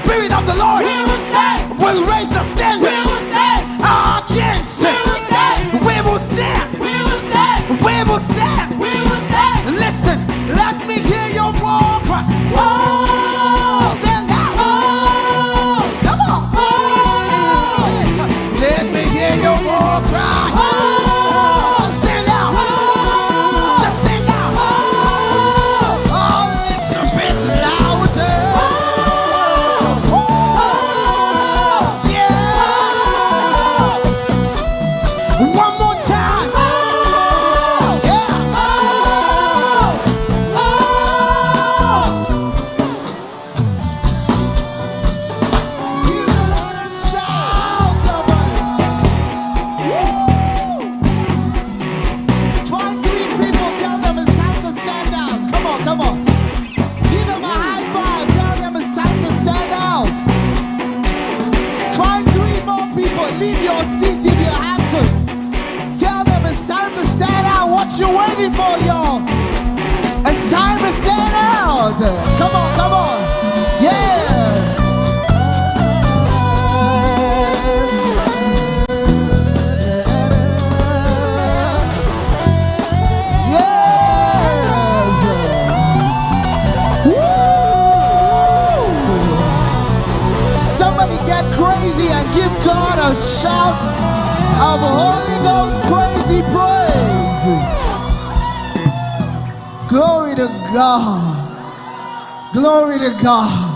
Spirit of the Lord will raise the standard against. We will stand. We will stand. Listen, let me hear your war cry. Stand out. Come on. Let me hear your war cry. Just stand out. Just stand out. Oh, it's a bit louder. Yeah. One more time. Come on. Give them a high five. Tell them it's time to stand out. Find 3 more people. Leave your seat if you have to. Tell them it's time to stand out. What you waiting for, y'all? It's time to stand out. Come on. Yes. Somebody get crazy and give God a shout of Holy Ghost crazy praise. Glory to God. Glory to God.